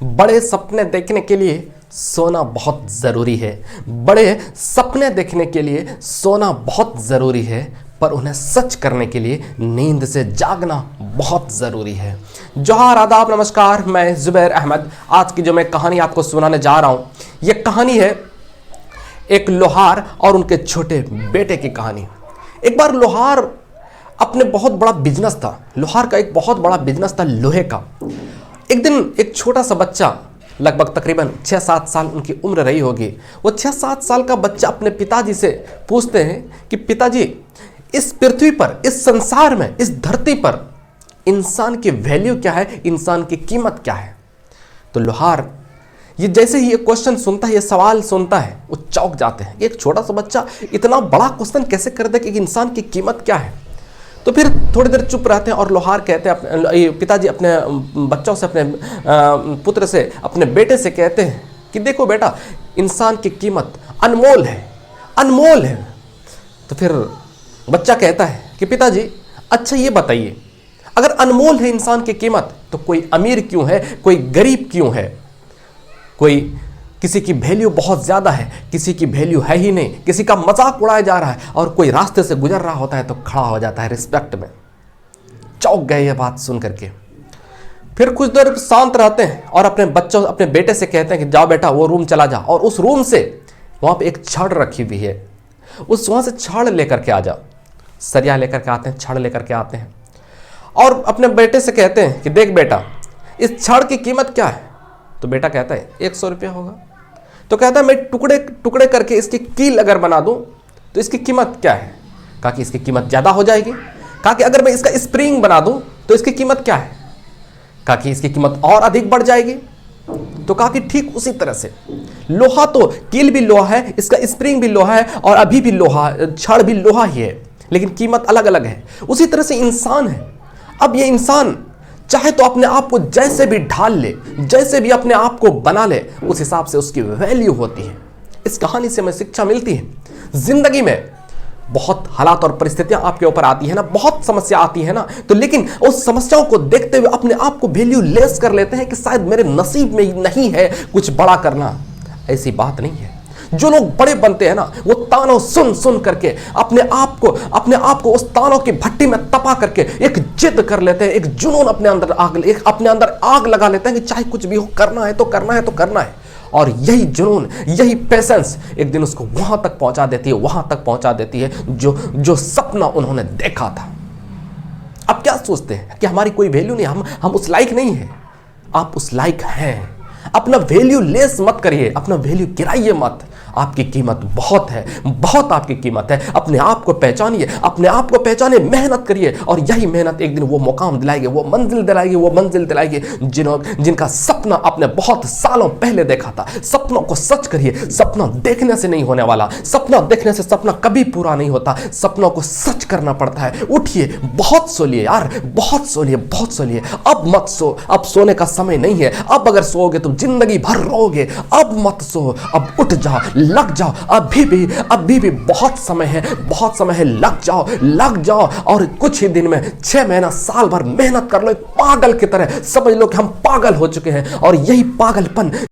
बड़े सपने देखने के लिए सोना बहुत ज़रूरी है। बड़े सपने देखने के लिए सोना बहुत ज़रूरी है, पर उन्हें सच करने के लिए नींद से जागना बहुत ज़रूरी है। जोहार, आदाब, नमस्कार। मैं ज़ुबैर अहमद। आज की जो मैं कहानी आपको सुनाने जा रहा हूँ, यह कहानी है एक लोहार और उनके छोटे बेटे की कहानी। एक बार लोहार अपने बहुत बड़ा बिजनेस था, लोहार का एक बहुत बड़ा बिजनेस था लोहे का। एक दिन एक छोटा सा बच्चा, लगभग तकरीबन 6-7 साल उनकी उम्र रही होगी, वो 6-7 साल का बच्चा अपने पिताजी से पूछते हैं कि पिताजी, इस पृथ्वी पर, इस संसार में, इस धरती पर इंसान की वैल्यू क्या है, इंसान की कीमत क्या है। तो लोहार ये जैसे ही ये क्वेश्चन सुनता है, ये सवाल सुनता है, वो चौंक जाते हैं। एक छोटा सा बच्चा इतना बड़ा क्वेश्चन कैसे कर दे कि इंसान की कीमत क्या है। तो फिर थोड़ी देर चुप रहते हैं और लोहार कहते हैं, पिताजी अपने बच्चों से, अपने पुत्र से, अपने बेटे से कहते हैं कि देखो बेटा, इंसान की कीमत अनमोल है, अनमोल है। तो फिर बच्चा कहता है कि पिताजी, अच्छा ये बताइए, अगर अनमोल है इंसान की कीमत, तो कोई अमीर क्यों है, कोई गरीब क्यों है? कोई किसी की वैल्यू बहुत ज़्यादा है, किसी की वैल्यू है ही नहीं, किसी का मजाक उड़ाया जा रहा है, और कोई रास्ते से गुजर रहा होता है तो खड़ा हो जाता है रिस्पेक्ट में। चौंक गए ये बात सुन करके। फिर कुछ देर शांत रहते हैं और अपने बच्चों, अपने बेटे से कहते हैं कि जाओ बेटा, वो रूम चला जा, और उस रूम से वहाँ पे एक छड़ रखी हुई है, उस वहाँ से छड़ लेकर के आ जाओ। सरिया लेकर के आते हैं, छड़ लेकर के आते हैं, और अपने बेटे से कहते हैं कि देख बेटा, इस छड़ की कीमत क्या है? तो बेटा कहता है 100 रुपया होगा। तो कहता है मैं टुकड़े टुकड़े करके इसकी कील अगर बना दूं तो इसकी कीमत क्या है? कहा कि इसकी कीमत ज़्यादा हो जाएगी। कहा कि अगर मैं इसका स्प्रिंग बना दूं तो इसकी कीमत क्या है? कहा कि इसकी कीमत और अधिक बढ़ जाएगी। तो कहा कि ठीक उसी तरह से लोहा, तो कील भी लोहा है, इसका स्प्रिंग भी लोहा है, और अभी भी लोहा, छड़ भी लोहा ही है, लेकिन कीमत अलग अलग है। उसी तरह से इंसान है। अब ये इंसान चाहे तो अपने आप को जैसे भी ढाल ले, जैसे भी अपने आप को बना ले, उस हिसाब से उसकी वैल्यू होती है। इस कहानी से हमें शिक्षा मिलती है, जिंदगी में बहुत हालात और परिस्थितियां आपके ऊपर आती है ना, बहुत समस्या आती है ना, तो लेकिन उस समस्याओं को देखते हुए अपने आप को वैल्यू लेस कर लेते हैं कि शायद मेरे नसीब में नहीं है कुछ बड़ा करना। ऐसी बात नहीं है। जो लोग बड़े बनते हैं ना, वो तानों सुन सुन करके अपने आप को उस तानों की भट्टी में तपा करके एक जिद कर लेते हैं, एक जुनून अपने अंदर आग लगा लेते हैं कि चाहे कुछ भी हो, करना है तो करना है तो करना है। और यही जुनून, यही पेशेंस एक दिन उसको वहां तक पहुंचा देती है जो सपना उन्होंने देखा था। अब क्या सोचते हैं कि हमारी कोई वैल्यू नहीं, हम उस लायक नहीं है। आप उस लायक हैं। अपना वैल्यू लेस मत करिए, अपना वैल्यू गिराइए मत। आपकी कीमत बहुत है, बहुत आपकी कीमत है। अपने आप को पहचानिए, अपने आप को पहचानिए, मेहनत करिए, और यही मेहनत एक दिन वो मुकाम दिलाएगी, वो मंजिल दिलाएगी जिनका सपना आपने बहुत सालों पहले देखा था। सपनों को सच करिए। सपना देखने से नहीं होने वाला, सपना देखने से सपना कभी पूरा नहीं होता। सपनों को सच करना पड़ता है। उठिए, बहुत सो लिए यार, बहुत सो लिए। अब मत सो, अब सोने का समय नहीं है। अब अगर सोओगे तो जिंदगी भर रोगे। अब मत सो, अब उठ जाओ, लग जाओ। अभी भी बहुत समय है। लग जाओ और कुछ ही दिन में, 6 महीना, साल भर मेहनत कर लो। एक पागल की तरह समझ लो कि हम पागल हो चुके हैं, और यही पागलपन